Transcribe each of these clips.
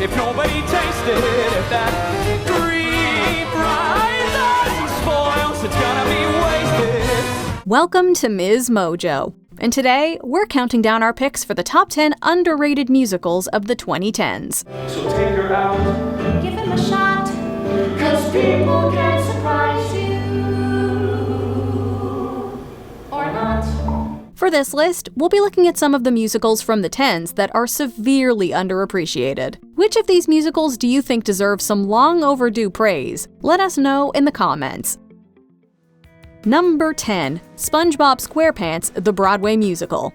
if nobody tasted it. If that dream rises and spoils, it's gonna be wasted. Welcome to MsMojo. And today, we're counting down our picks for the top 10 underrated musicals of the 2010s. So take her out, Give him a shot, 'cause people can surprise you. Or not. For this list, we'll be looking at some of the musicals from the 10s that are severely underappreciated. Which of these musicals do you think deserves some long overdue praise? Let us know in the comments. Number 10. SpongeBob SquarePants, the Broadway musical.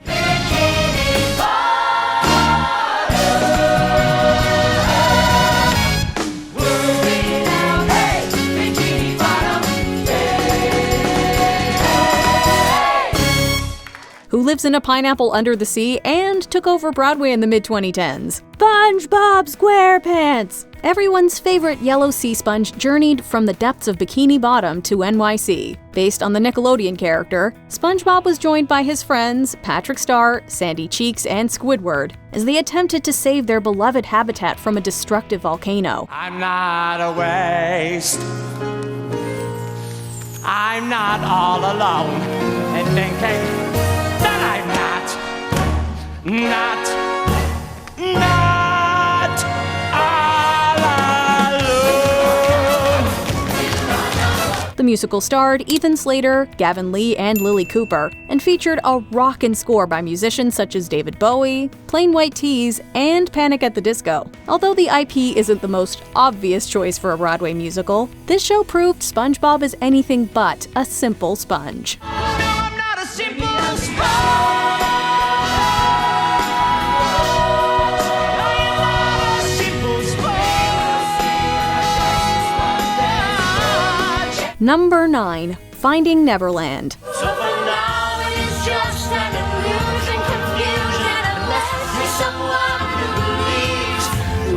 Who lives in a pineapple under the sea and took over Broadway in the mid-2010s. SpongeBob SquarePants! Everyone's favorite yellow sea sponge journeyed from the depths of Bikini Bottom to NYC. Based on the Nickelodeon character, SpongeBob was joined by his friends Patrick Star, Sandy Cheeks, and Squidward as they attempted to save their beloved habitat from a destructive volcano. I'm not a waste. I'm not all alone and thinking that I'm not all alone. The musical starred Ethan Slater, Gavin Lee, and Lily Cooper, and featured a rockin' score by musicians such as David Bowie, Plain White T's, and Panic at the Disco. Although the IP isn't the most obvious choice for a Broadway musical, this show proved SpongeBob is anything but a simple sponge. No, I'm not a simple sponge. Number 9. Finding Neverland. So for now it is just an illusion, confusion, unless there's someone who believes.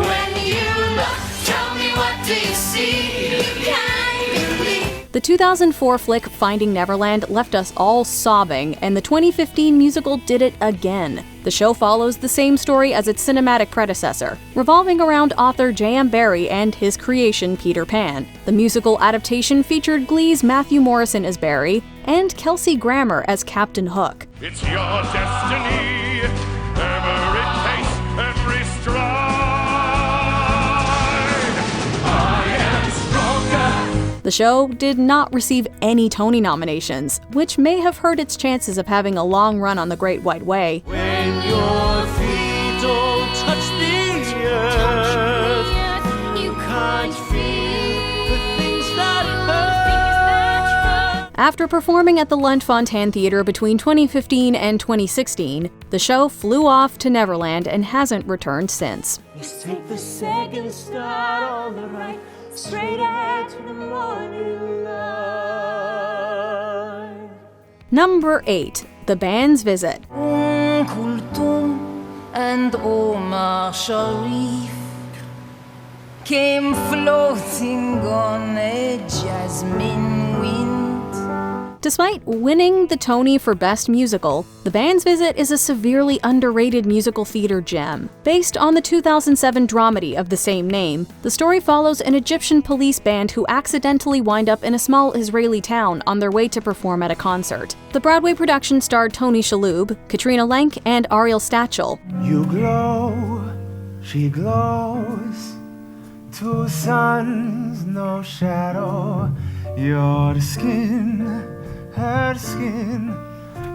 When you look, tell me what do you see? You can't believe. The 2004 flick Finding Neverland left us all sobbing, and the 2015 musical did it again. The show follows the same story as its cinematic predecessor, revolving around author J.M. Barrie and his creation Peter Pan. The musical adaptation featured Glee's Matthew Morrison as Barrie and Kelsey Grammer as Captain Hook. It's your destiny, every pace, every stride. I am stronger. The show did not receive any Tony nominations, which may have hurt its chances of having a long run on the Great White Way. When your feet don't touch the earth, you can't feel the things that hurt. After performing at the Lunt-Fontanne Theatre between 2015 and 2016, the show flew off to Neverland and hasn't returned since. Let's take the second start on the right, straight ahead to the morning light. Number 8. The Band's Visit. Kulthum and Omar Sharif came floating on a jasmine wind. Despite winning the Tony for Best Musical, The Band's Visit is a severely underrated musical theater gem. Based on the 2007 dramedy of the same name, the story follows an Egyptian police band who accidentally wind up in a small Israeli town on their way to perform at a concert. The Broadway production starred Tony Shalhoub, Katrina Lenk, and Ariel Stachel. You glow, she glows. Two suns, no shadow. Your skin, her skin,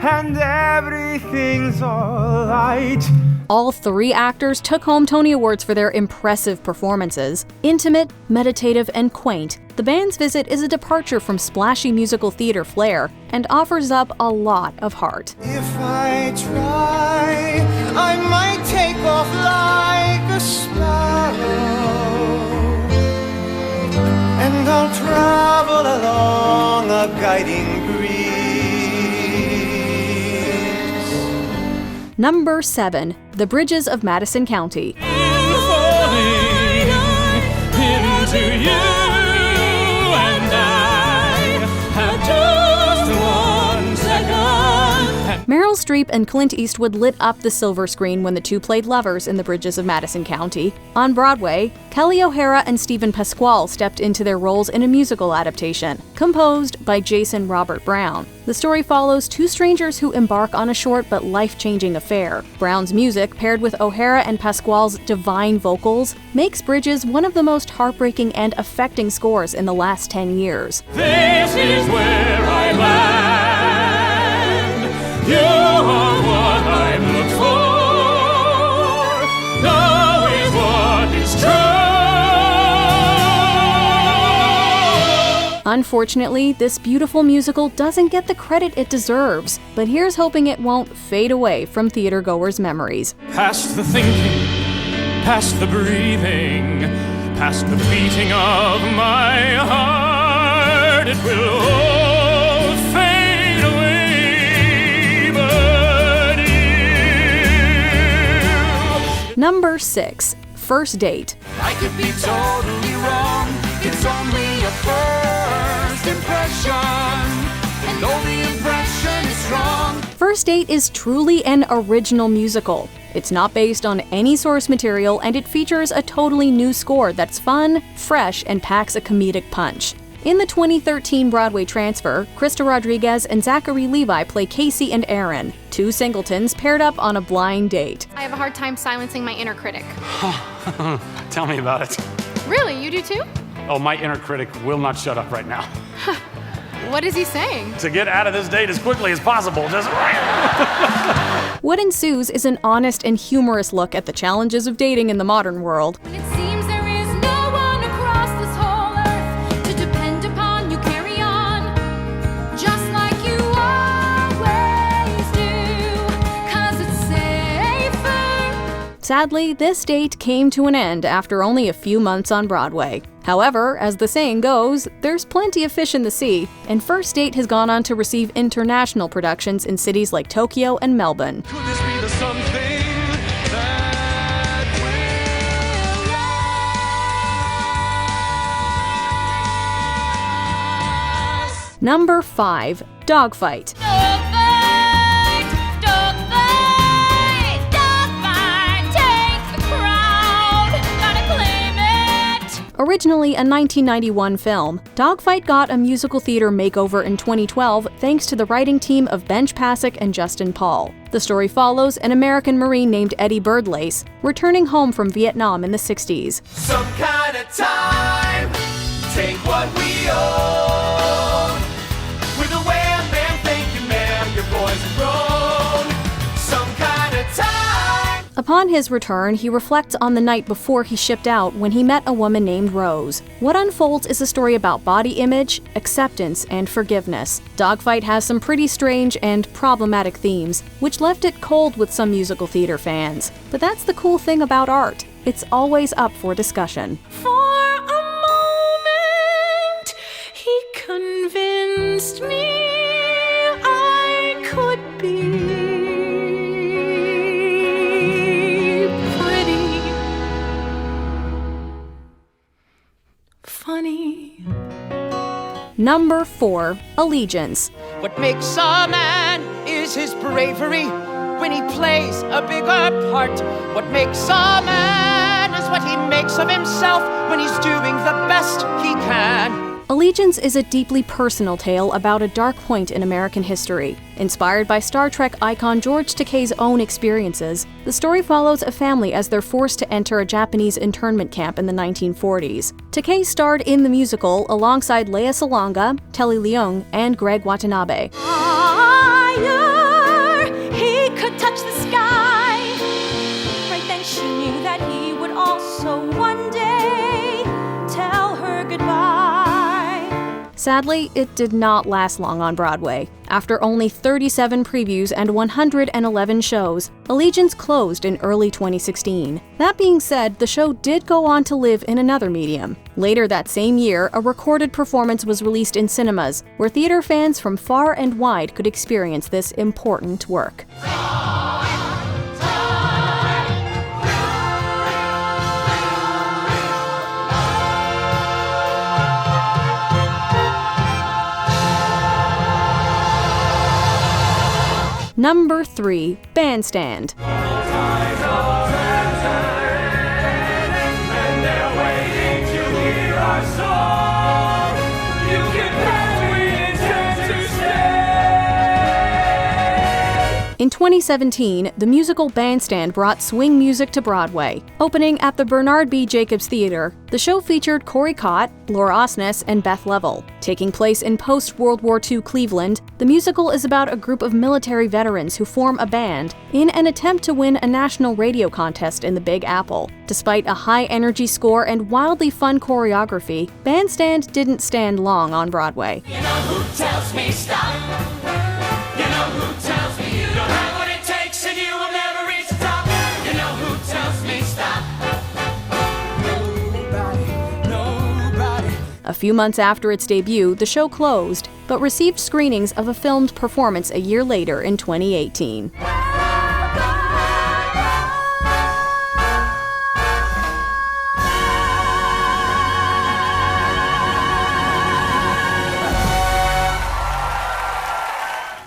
and everything's alright. All three actors took home Tony Awards for their impressive performances. Intimate, meditative, and quaint, The Band's Visit is a departure from splashy musical theater flair and offers up a lot of heart. If I try, I might take off like a sparrow, and I'll travel along a guiding breeze. Number 7. The Bridges of Madison County. Falling into you and I have just 1 second. Meryl Meryl Streep and Clint Eastwood lit up the silver screen when the two played lovers in The Bridges of Madison County. On Broadway, Kelly O'Hara and Stephen Pasquale stepped into their roles in a musical adaptation, composed by Jason Robert Brown. The story follows two strangers who embark on a short but life-changing affair. Brown's music, paired with O'Hara and Pasquale's divine vocals, makes Bridges one of the most heartbreaking and affecting scores in the last 10 years. This is where I land. You are what I've looked for. Now is what is true. Unfortunately, this beautiful musical doesn't get the credit it deserves, but here's hoping it won't fade away from theatergoers' memories. Past the thinking, past the breathing, past the beating of my heart, it will all fade away, but you... Number 6. First Date. I could be totally wrong. It's only a first impression, and though the impression is strong. First Date is truly an original musical. It's not based on any source material, and it features a totally new score that's fun, fresh, and packs a comedic punch. In the 2013 Broadway transfer, Krista Rodriguez and Zachary Levi play Casey and Aaron, two singletons paired up on a blind date. I have a hard time silencing my inner critic. Tell me about it. Really? You do too? Oh, my inner critic will not shut up right now. What is he saying? To get out of this date as quickly as possible, just... What ensues is an honest and humorous look at the challenges of dating in the modern world. It seems there is no one across this whole earth to depend upon. You carry on just like you always do, 'cause it's safer. Sadly, this date came to an end after only a few months on Broadway. However, as the saying goes, there's plenty of fish in the sea, and First Date has gone on to receive international productions in cities like Tokyo and Melbourne. Could this be the something that will last? Number 5. Dogfight. Dogfight, dogfight, dogfight, take the crown, gotta claim it. Originally a 1991 film, Dogfight got a musical theater makeover in 2012 thanks to the writing team of Benj Pasek and Justin Paul. The story follows an American Marine named Eddie Birdlace returning home from Vietnam in the 60s. Some kind of time, take what we own. With a wham bam, thank you ma'am, your boys are grown. Some kind of time. Upon his return, he reflects on the night before he shipped out when he met a woman named Rose. What unfolds is a story about body image, acceptance, and forgiveness. Dogfight has some pretty strange and problematic themes, which left it cold with some musical theater fans. But that's the cool thing about art. It's always up for discussion. For a moment, he convinced me I could be pretty funny. Number 4. Allegiance. What makes a man is his bravery when he plays a bigger part. What makes a man is what he makes of himself when he's doing the best he can. Allegiance is a deeply personal tale about a dark point in American history. Inspired by Star Trek icon George Takei's own experiences, the story follows a family as they're forced to enter a Japanese internment camp in the 1940s. Takei starred in the musical alongside Lea Salonga, Telly Leung, and Greg Watanabe. Higher, he could touch the sky. Right then she knew that he would also one day tell her goodbye. Sadly, it did not last long on Broadway. After only 37 previews and 111 shows, Allegiance closed in early 2016. That being said, the show did go on to live in another medium. Later that same year, a recorded performance was released in cinemas, where theater fans from far and wide could experience this important work. Number 3. Bandstand. In 2017, the musical Bandstand brought swing music to Broadway. Opening at the Bernard B. Jacobs Theater, the show featured Corey Cott, Laura Osnes, and Beth Level. Taking place in post-World War II Cleveland, the musical is about a group of military veterans who form a band in an attempt to win a national radio contest in the Big Apple. Despite a high-energy score and wildly fun choreography, Bandstand didn't stand long on Broadway. You know who tells me stop? You know who tells me you don't have what it takes and you will never reach the top? You know who tells me stop? Nobody. A few months after its debut, the show closed, but received screenings of a filmed performance a year later in 2018.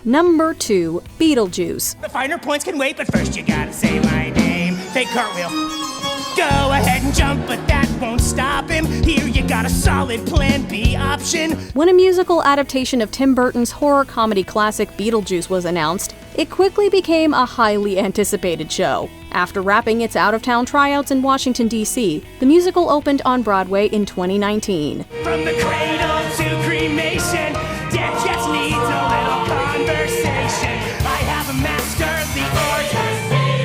Number 2. Beetlejuice. The finer points can wait, but first you gotta say my name. Fake cartwheel. Go ahead and jump, but that won't stop him. Here you got a solid plan B option. When a musical adaptation of Tim Burton's horror comedy classic Beetlejuice was announced, it quickly became a highly anticipated show. After wrapping its out-of-town tryouts in Washington, D.C., the musical opened on Broadway in 2019. From the cradle to cremation, death just needs a little conversation. I have mastered the art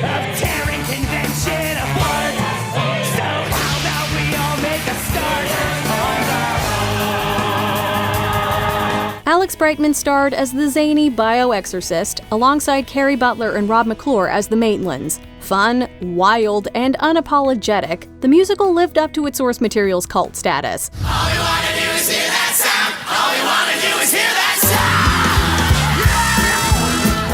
of tearing convention apart. So how about we all make a start on our own? Alex Brightman starred as the zany bioexorcist, alongside Carrie Butler and Rob McClure as the Maitlands. Fun, wild, and unapologetic, the musical lived up to its source material's cult status. All we wanna do is hear that sound. All we wanna do is hear that sound.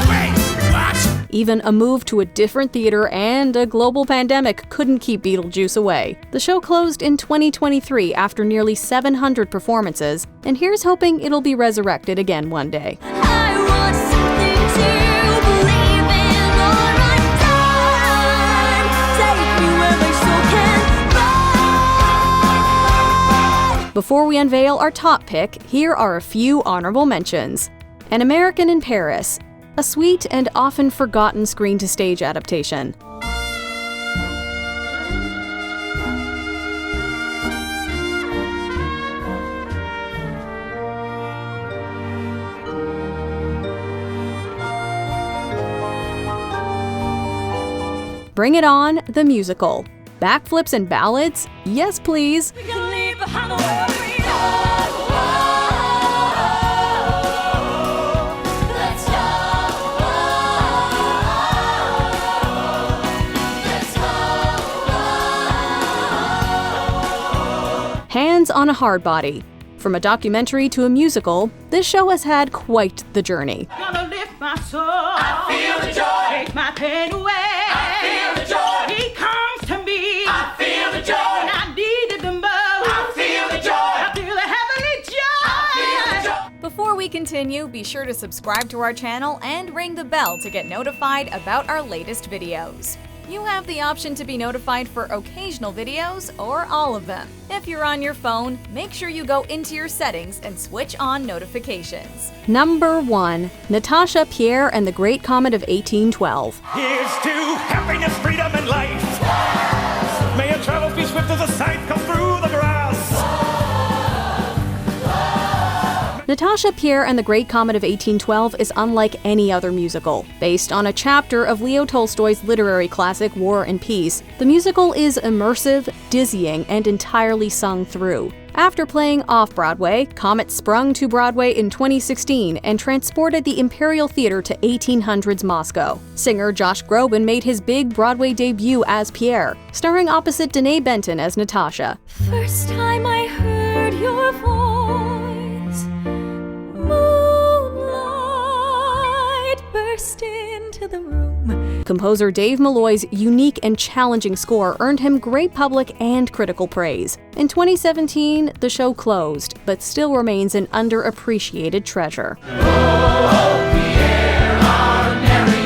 Wait, watch. Even a move to a different theater and a global pandemic couldn't keep Beetlejuice away. The show closed in 2023 after nearly 700 performances, and here's hoping it'll be resurrected again one day. I want something to believe in, or I'm done. Take me where my soul can run. Before we unveil our top pick, here are a few honorable mentions. An American in Paris, a sweet and often forgotten screen-to-stage adaptation. Bring It On, the musical. Backflips and ballads? Yes, please. We can leave behind the world we know. Let's go. Let's go. Hands on a Hard Body. From a documentary to a musical, this show has had quite the journey. Gonna lift my soul. I feel the joy. Take my pain away. I feel the joy. He comes to me. I feel the joy. When I needed the most. I feel the joy. I feel the heavenly joy. I feel the joy. Before we continue, be sure to subscribe to our channel and ring the bell to get notified about our latest videos. You have the option to be notified for occasional videos or all of them. If you're on your phone, make sure you go into your settings and switch on notifications. Number 1. Natasha, Pierre, and the Great Comet of 1812. Here's to happiness, freedom, and life. May your travels be swift as a scythe come through the grass. Natasha, Pierre, and the Great Comet of 1812 is unlike any other musical. Based on a chapter of Leo Tolstoy's literary classic War and Peace, the musical is immersive, dizzying, and entirely sung through. After playing off-Broadway, Comet sprung to Broadway in 2016 and transported the Imperial Theater to 1800s Moscow. Singer Josh Groban made his big Broadway debut as Pierre, starring opposite Danae Benton as Natasha. First time I heard your voice, moonlight burst into the room. Composer Dave Malloy's unique and challenging score earned him great public and critical praise. In 2017, the show closed, but still remains an underappreciated treasure. Oh, Pierre, our merry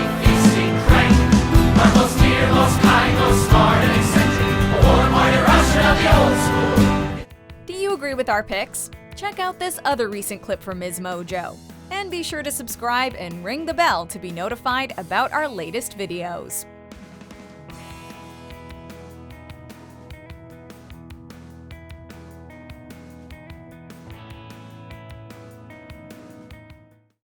you agree with our picks, check out this other recent clip from MsMojo. And be sure to subscribe and ring the bell to be notified about our latest videos.